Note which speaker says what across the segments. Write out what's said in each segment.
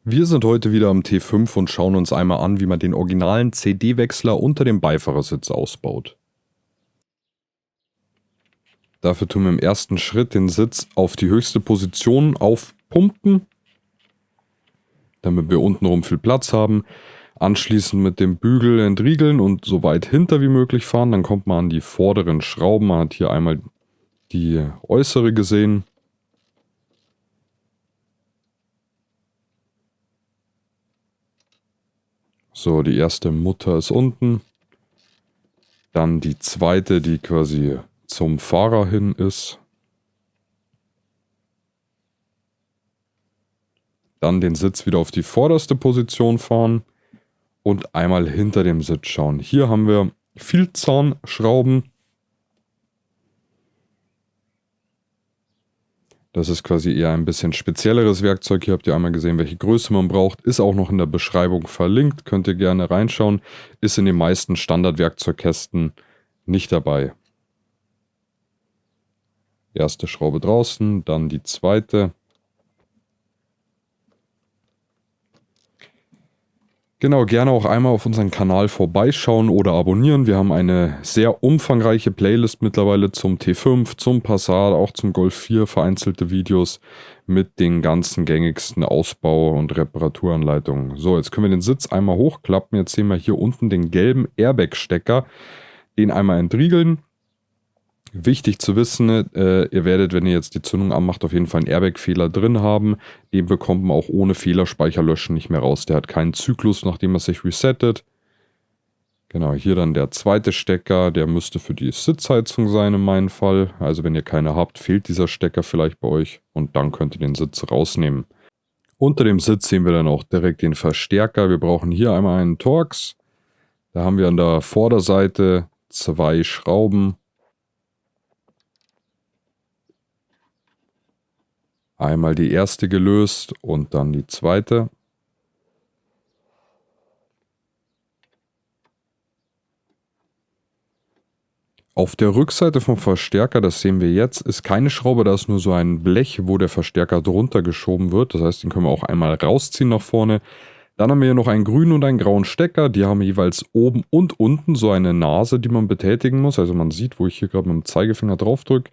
Speaker 1: Wir sind heute wieder am T5 und schauen uns einmal an, wie man den originalen CD-Wechsler unter dem Beifahrersitz ausbaut. Dafür tun wir im ersten Schritt den Sitz auf die höchste Position aufpumpen, damit wir untenrum viel Platz haben. Anschließend mit dem Bügel entriegeln und so weit hinter wie möglich fahren. Dann kommt man an die vorderen Schrauben. Man hat hier einmal die äußere gesehen. So, die erste Mutter ist unten. Dann die zweite, die quasi zum Fahrer hin ist. Dann den Sitz wieder auf die vorderste Position fahren und einmal hinter dem Sitz schauen. Hier haben wir Vielzahnschrauben. Das ist quasi eher ein bisschen spezielleres Werkzeug. Hier habt ihr einmal gesehen, welche Größe man braucht. Ist auch noch in der Beschreibung verlinkt. Könnt ihr gerne reinschauen. Ist in den meisten Standardwerkzeugkästen nicht dabei. Erste Schraube draußen, dann die zweite. Genau, gerne auch einmal auf unseren Kanal vorbeischauen oder abonnieren. Wir haben eine sehr umfangreiche Playlist mittlerweile zum T5, zum Passat, auch zum Golf 4, vereinzelte Videos mit den ganzen gängigsten Ausbau- und Reparaturanleitungen. So, jetzt können wir den Sitz einmal hochklappen. Jetzt sehen wir hier unten den gelben Airbag-Stecker. Den einmal entriegeln. Wichtig zu wissen, ihr werdet, wenn ihr jetzt die Zündung anmacht, auf jeden Fall einen Airbag-Fehler drin haben. Den bekommt man auch ohne Fehlerspeicher löschen nicht mehr raus. Der hat keinen Zyklus, nachdem er sich resettet. Genau, hier dann der zweite Stecker. Der müsste für die Sitzheizung sein in meinem Fall. Also wenn ihr keine habt, fehlt dieser Stecker vielleicht bei euch. Und dann könnt ihr den Sitz rausnehmen. Unter dem Sitz sehen wir dann auch direkt den Verstärker. Wir brauchen hier einmal einen Torx. Da haben wir an der Vorderseite 2 Schrauben. Einmal die erste gelöst und dann die zweite. Auf der Rückseite vom Verstärker, das sehen wir jetzt, ist keine Schraube, da ist nur so ein Blech, wo der Verstärker drunter geschoben wird. Das heißt, den können wir auch einmal rausziehen nach vorne. Dann haben wir hier noch einen grünen und einen grauen Stecker. Die haben jeweils oben und unten so eine Nase, die man betätigen muss. Also man sieht, wo ich hier gerade mit dem Zeigefinger drauf drücke.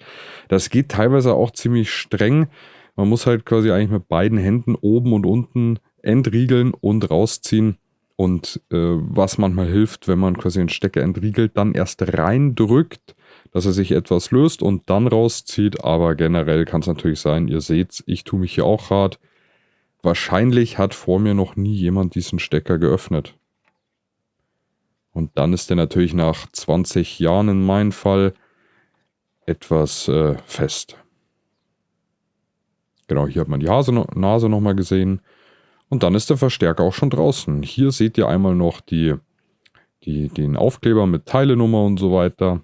Speaker 1: Das geht teilweise auch ziemlich streng. Man muss halt quasi eigentlich mit beiden Händen oben und unten entriegeln und rausziehen. Und was manchmal hilft, wenn man quasi den Stecker entriegelt, dann erst reindrückt, dass er sich etwas löst und dann rauszieht. Aber generell kann es natürlich sein, ihr seht, ich tue mich hier auch hart. Wahrscheinlich hat vor mir noch nie jemand diesen Stecker geöffnet. Und dann ist der natürlich nach 20 Jahren in meinem Fall etwas fest. Genau, hier hat man die Nase nochmal gesehen. Und dann ist der Verstärker auch schon draußen. Hier seht ihr einmal noch den Aufkleber mit Teilenummer und so weiter.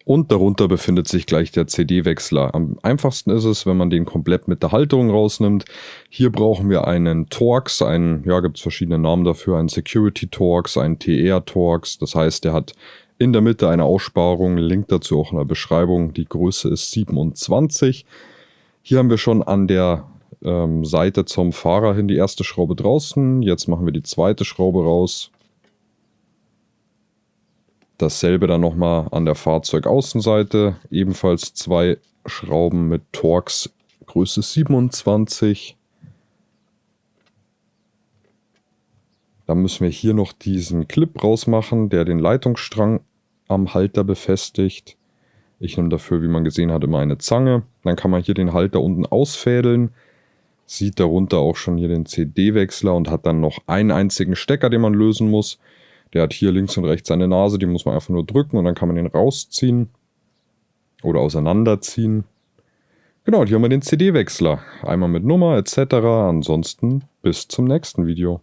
Speaker 1: Und darunter befindet sich gleich der CD-Wechsler. Am einfachsten ist es, wenn man den komplett mit der Halterung rausnimmt. Hier brauchen wir einen Torx, gibt es verschiedene Namen dafür, einen Security-Torx, einen TR-Torx. Das heißt, der hat in der Mitte eine Aussparung, Link dazu auch in der Beschreibung. Die Größe ist 27. Hier haben wir schon an der Seite zum Fahrer hin die erste Schraube draußen. Jetzt machen wir die zweite Schraube raus. Dasselbe dann nochmal an der Fahrzeugaußenseite. Ebenfalls 2 Schrauben mit Torx Größe 27. Dann müssen wir hier noch diesen Clip rausmachen, der den Leitungsstrang am Halter befestigt. Ich nehme dafür, wie man gesehen hat, immer eine Zange. Dann kann man hier den Halter unten ausfädeln. Sieht darunter auch schon hier den CD-Wechsler und hat dann noch einen einzigen Stecker, den man lösen muss. Der hat hier links und rechts eine Nase, die muss man einfach nur drücken und dann kann man den rausziehen oder auseinanderziehen. Genau, hier haben wir den CD-Wechsler. Einmal mit Nummer etc. Ansonsten bis zum nächsten Video.